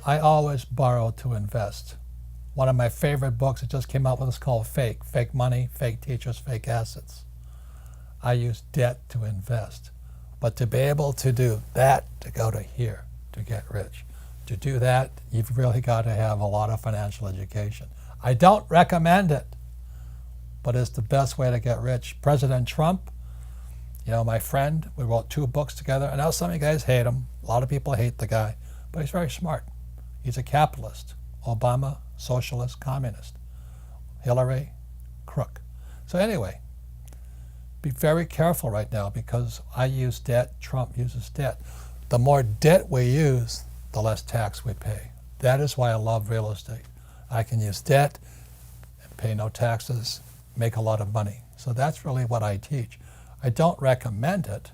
I always borrow to invest. One of my favorite books that just came out with is called Fake. Fake money, fake teachers, fake assets. I use debt to invest. But to be able to do that, to go to here, to get rich, to do that, you've really got to have a lot of financial education. I don't recommend it, but it's the best way to get rich. President Trump, you know, my friend, we wrote 2 books together. I know some of you guys hate him. A lot of people hate the guy, but he's very smart. He's a capitalist. Obama, socialist, communist. Hillary, crook. So anyway, be very careful right now because I use debt, Trump uses debt. The more debt we use, the less tax we pay. That is why I love real estate. I can use debt and pay no taxes, make a lot of money. So that's really what I teach. I don't recommend it,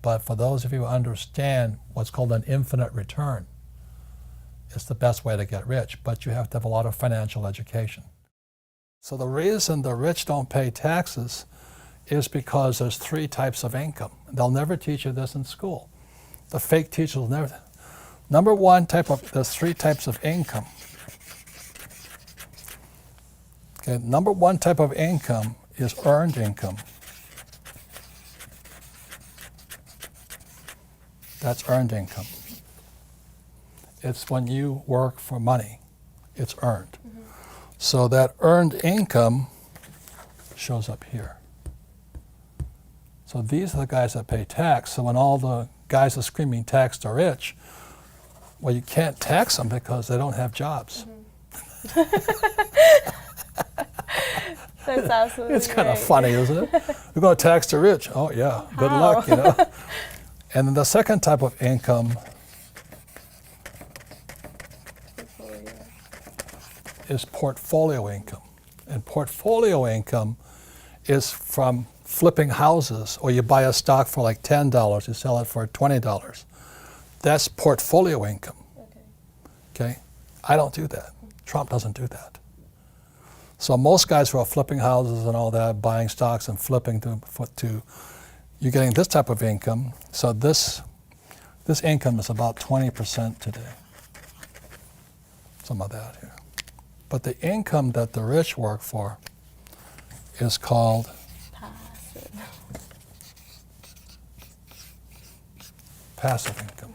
but for those of you who understand what's called an infinite return, it's the best way to get rich, but you have to have a lot of financial education. So the reason the rich don't pay taxes is because there's 3 types of income. They'll never teach you this in school. The fake teachers will never. Number one there's 3 types of income. Okay, number 1 type of income is earned income. That's earned income. It's when you work for money, it's earned. Mm-hmm. So that earned income shows up here. So these are the guys that pay tax. So when all the guys are screaming tax the rich, well, you can't tax them because they don't have jobs. Mm-hmm. That's absolutely It's kind of funny, isn't it? We're going to tax the rich. Oh yeah, good luck, you know. And then the second type of income is portfolio income. And portfolio income is from flipping houses, or you buy a stock for like $10, you sell it for $20. That's portfolio income. Okay? I don't do that. Trump doesn't do that. So most guys who are flipping houses and all that, buying stocks and flipping to you're getting this type of income. So this income is about 20% today. Some of that here. But the income that the rich work for is called passive income.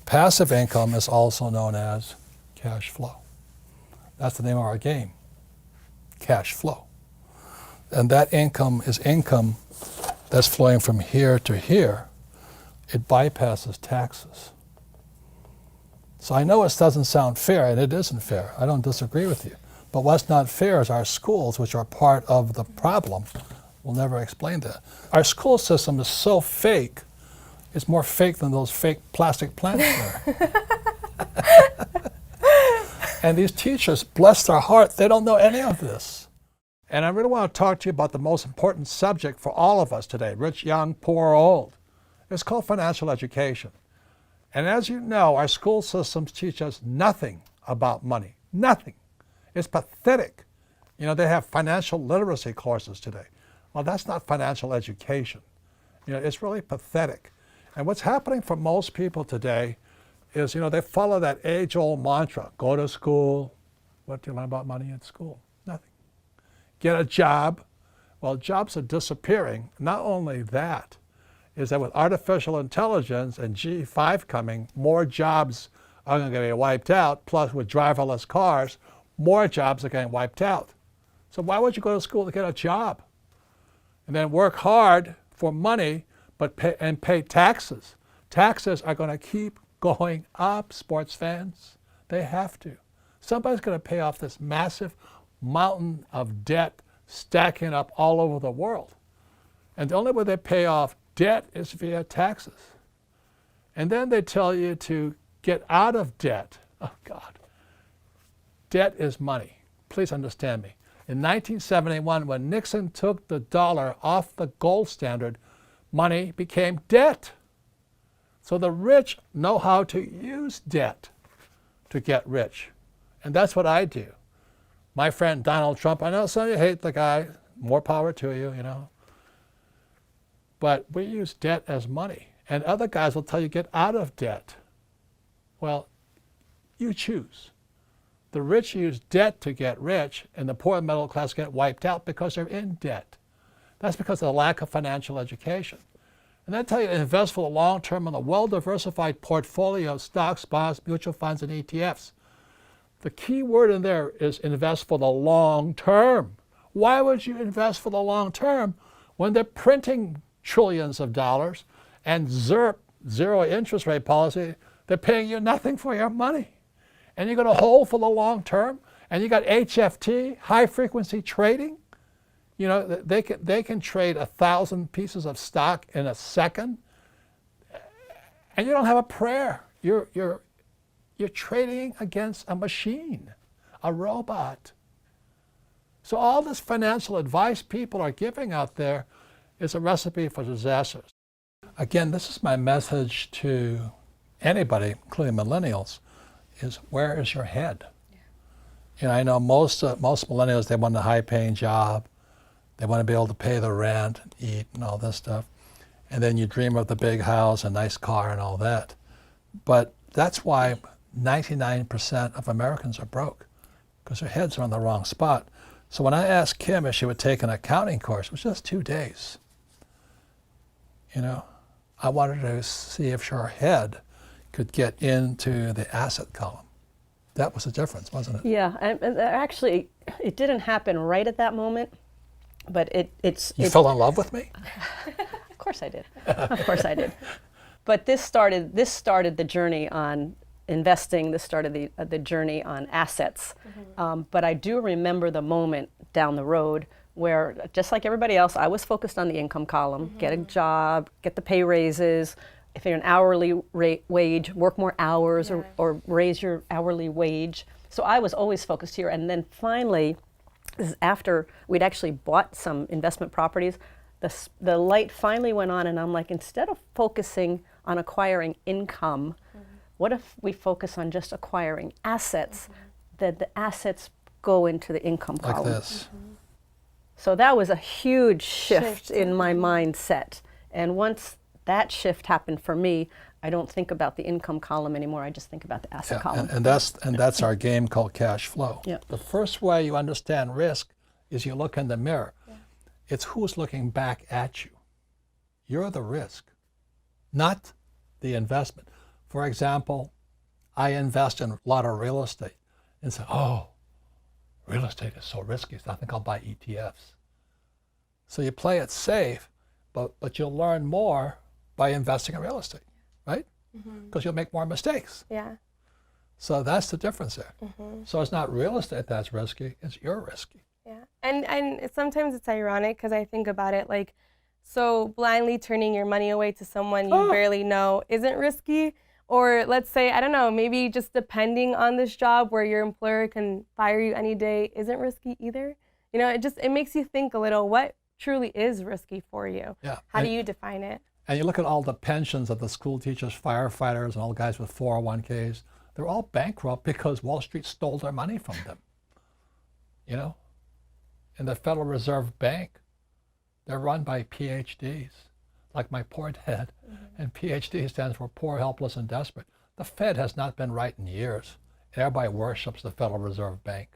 Passive income is also known as cash flow. That's the name of our game, cash flow. And that income is income that's flowing from here to here. It bypasses taxes. So I know it doesn't sound fair, and it isn't fair. I don't disagree with you. But what's not fair is our schools, which are part of the problem, will never explain that. Our school system is so fake, it's more fake than those fake plastic plants there. And these teachers, bless their heart, they don't know any of this. And I really want to talk to you about the most important subject for all of us today, rich, young, poor, or old. It's called financial education. And as you know, our school systems teach us nothing about money. Nothing. It's pathetic. You know, they have financial literacy courses today. Well, that's not financial education. You know, it's really pathetic. And what's happening for most people today is, you know, they follow that age-old mantra, go to school. What do you learn about money at school? Nothing. Get a job. Well, jobs are disappearing. Not only that, is that with artificial intelligence and G5 coming, more jobs are going to get wiped out, plus with driverless cars, more jobs are getting wiped out. So why would you go to school to get a job? And then work hard for money, but pay taxes. Taxes are going to keep going up, sports fans. They have to. Somebody's going to pay off this massive mountain of debt stacking up all over the world. And the only way they pay off debt is via taxes. And then they tell you to get out of debt. Oh God. Debt is money. Please understand me. In 1971, when Nixon took the dollar off the gold standard, money became debt. So the rich know how to use debt to get rich. And that's what I do. My friend Donald Trump, I know some of you hate the guy, more power to you, you know. But we use debt as money. And other guys will tell you get out of debt. Well, you choose. The rich use debt to get rich, and the poor and middle class get wiped out because they're in debt. That's because of the lack of financial education. And they tell you to invest for the long term in a well-diversified portfolio of stocks, bonds, mutual funds, and ETFs. The key word in there is invest for the long term. Why would you invest for the long term when they're printing trillions of dollars and ZIRP, zero interest rate policy, they're paying you nothing for your money? And you're going to hold for the long term? And you got HFT, high frequency trading? You know, they can trade 1,000 pieces of stock in a second, and you don't have a prayer. You're trading against a machine, a robot. So all this financial advice people are giving out there is a recipe for disasters. Again, this is my message to anybody, including millennials, is where is your head? Yeah. You know, I know most millennials, they want a high-paying job. They want to be able to pay the rent and eat and all this stuff. And then you dream of the big house, a nice car and all that. But that's why 99% of Americans are broke, because their heads are in the wrong spot. So when I asked Kim if she would take an accounting course, it was just 2 days. You know, I wanted to see if her head could get into the asset column. That was the difference, wasn't it? Yeah, and actually, it didn't happen right at that moment. But You fell in love with me? Of course I did. Of course I did. But this started the journey on investing. This started the journey on assets. Mm-hmm. But I do remember the moment down the road where, just like everybody else, I was focused on the income column. Mm-hmm. Get a job, get the pay raises. If you're an hourly wage, work more hours, yeah, or raise your hourly wage. So I was always focused here. And then finally, this is after we'd actually bought some investment properties, the light finally went on, and I'm like, instead of focusing on acquiring income, mm-hmm, what if we focus on just acquiring assets, mm-hmm, that the assets go into the income column? Like this. Mm-hmm. So that was a huge shift in my mindset. And once that shift happened for me, I don't think about the income column anymore. I just think about the asset column. And that's our game called cash flow. Yeah. The first way you understand risk is you look in the mirror. Yeah. It's who's looking back at you. You're the risk, not the investment. For example, I invest in a lot of real estate and say, oh, real estate is so risky, so I think I'll buy ETFs. So you play it safe, but you'll learn more by investing in real estate. Right? Because you'll make more mistakes. Yeah. So that's the difference there. So it's not real estate that's risky, it's you're risky. Yeah. And sometimes it's ironic because I think about it like, so blindly turning your money away to someone you barely know isn't risky. Or let's say, I don't know, maybe just depending on this job where your employer can fire you any day isn't risky either. You know, it makes you think a little, what truly is risky for you? Yeah. How do you define it? And you look at all the pensions of the school teachers, firefighters, and all the guys with 401ks. They're all bankrupt because Wall Street stole their money from them. You know? And the Federal Reserve Bank, they're run by PhDs, like my poor dad. Mm-hmm. And PhD stands for poor, helpless, and desperate. The Fed has not been right in years. Everybody worships the Federal Reserve Bank.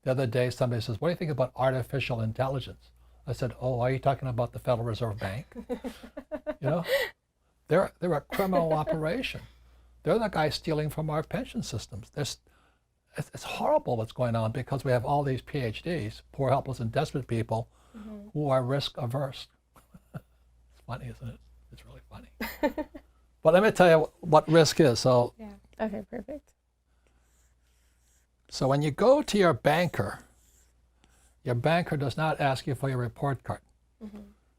The other day, somebody says, what do you think about artificial intelligence? I said, oh, are you talking about the Federal Reserve Bank? You know, they're a criminal operation. They're the guys stealing from our pension systems. It's horrible what's going on because we have all these PhDs, poor, helpless, and desperate people, who are risk averse. It's funny, isn't it? It's really funny. But let me tell you what risk is. So, yeah. Okay, perfect. So when you go to your banker does not ask you for your report card.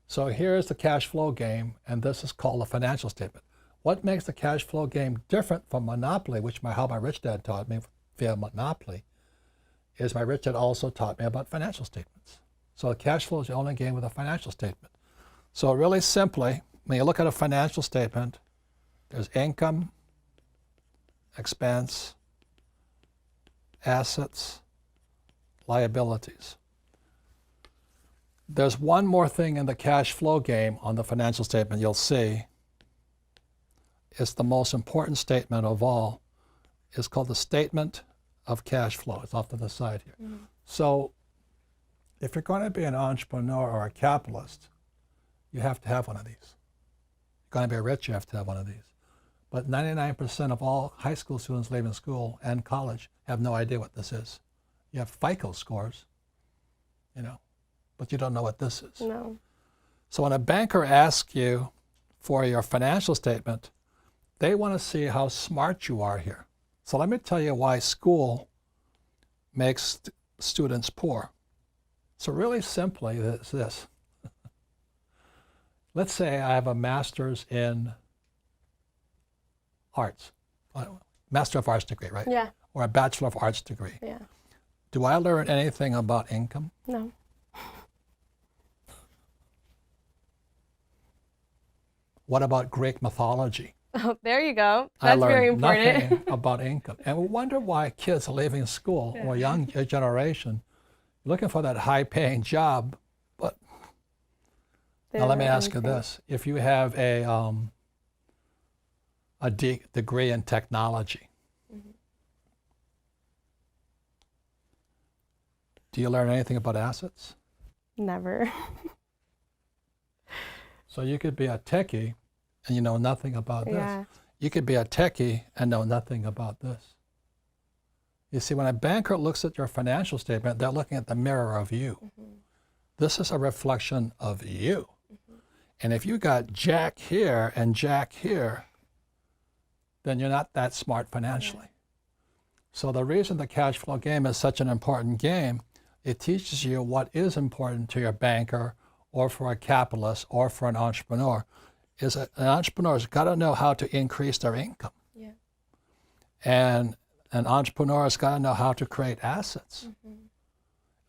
So here's the cash flow game, and this is called a financial statement. What makes the cash flow game different from Monopoly, which how my rich dad taught me via Monopoly, is my rich dad also taught me about financial statements. So cash flow is the only game with a financial statement. So really simply, when you look at a financial statement, there's income, expense, assets, liabilities. There's one more thing in the cash flow game on the financial statement you'll see. It's the most important statement of all. is called the statement of cash flow. It's off to the side here. So if you're going to be an entrepreneur or a capitalist, you have to have one of these. If you're going to be rich, you have to have one of these. But 99% of all high school students leaving school and college have no idea what this is. You have FICO scores, you know, but you don't know what this is. No. So when a banker asks you for your financial statement, they want to see how smart you are here. So let me tell you why school makes students poor. So really simply, it's this. Let's say I have a master's in arts, Master of Arts degree, right? Yeah. Or a Bachelor of Arts degree. Yeah. Do I learn anything about income? No. What about Greek mythology? Oh, there you go. I That's very learned important. nothing about income. And we wonder why kids are leaving school, or young generation, looking for that high-paying job. But now let me ask you this. If you have a degree in technology, do you learn anything about assets? Never. So you could be a techie and you know nothing about this. Yeah. You could be a techie and know nothing about this. You see, when a banker looks at your financial statement, they're looking at the mirror of you. This is a reflection of you. And if you got Jack here and Jack here, then you're not that smart financially. So the reason the cash flow game is such an important game, it teaches you what is important to your banker or for a capitalist or for an entrepreneur, is an entrepreneur's got to know how to increase their income. Yeah. And an entrepreneur's got to know how to create assets.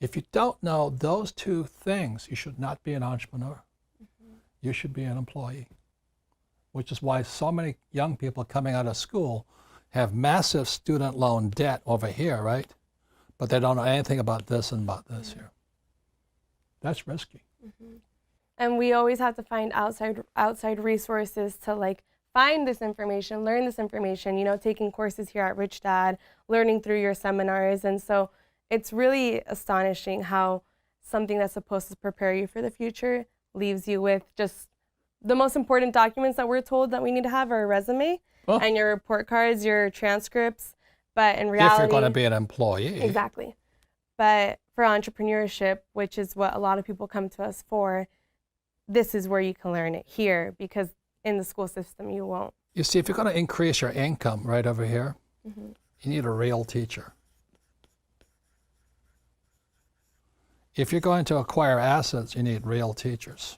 If you don't know those two things, you should not be an entrepreneur. You should be an employee, which is why so many young people coming out of school have massive student loan debt over here, right? But they don't know anything about this and about this here. That's risky. And we always have to find outside resources to like find this information, learn this information, you know, taking courses here at Rich Dad, learning through your seminars. And so it's really astonishing how something that's supposed to prepare you for the future leaves you with just the most important documents that we're told that we need to have are a resume and your report cards, your transcripts. But in reality, if you're going to be an employee. Exactly. But for entrepreneurship, which is what a lot of people come to us for, this is where you can learn it here, because in the school system you won't. You see, if you're going to increase your income right over here, you need a real teacher. If you're going to acquire assets, you need real teachers.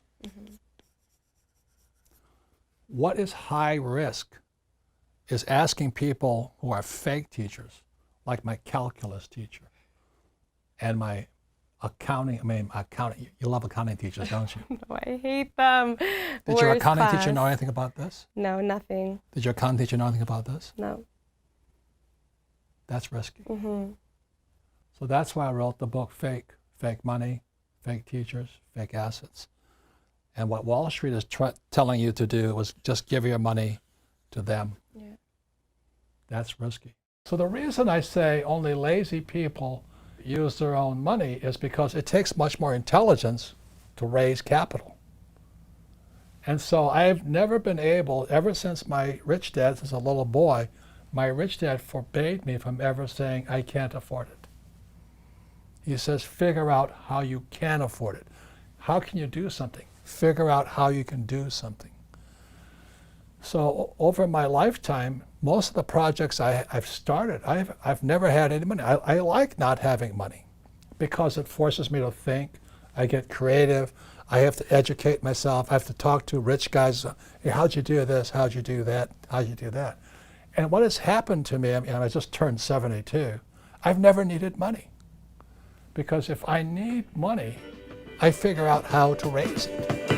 What is high risk is asking people who are fake teachers, like my calculus teacher and my accounting, you love accounting teachers, don't you? No, I hate them. Did your accounting teacher know anything about this? No, nothing. Did your accounting teacher know anything about this? No. That's risky. So that's why I wrote the book Fake Money, Fake Teachers, Fake Assets. And what Wall Street is telling you to do was just give your money to them. Yeah. That's risky. So the reason I say only lazy people use their own money is because it takes much more intelligence to raise capital. And so I've never been able, ever since my rich dad, since a little boy, my rich dad forbade me from ever saying, I can't afford it. He says, figure out how you can afford it. How can you do something? Figure out how you can do something. So over my lifetime, most of the projects I've started, I've never had any money. I like not having money because it forces me to think. I get creative. I have to educate myself. I have to talk to rich guys. Hey, how'd you do this? How'd you do that? How'd you do that? And what has happened to me, and I just turned 72, I've never needed money. Because if I need money, I figure out how to raise it.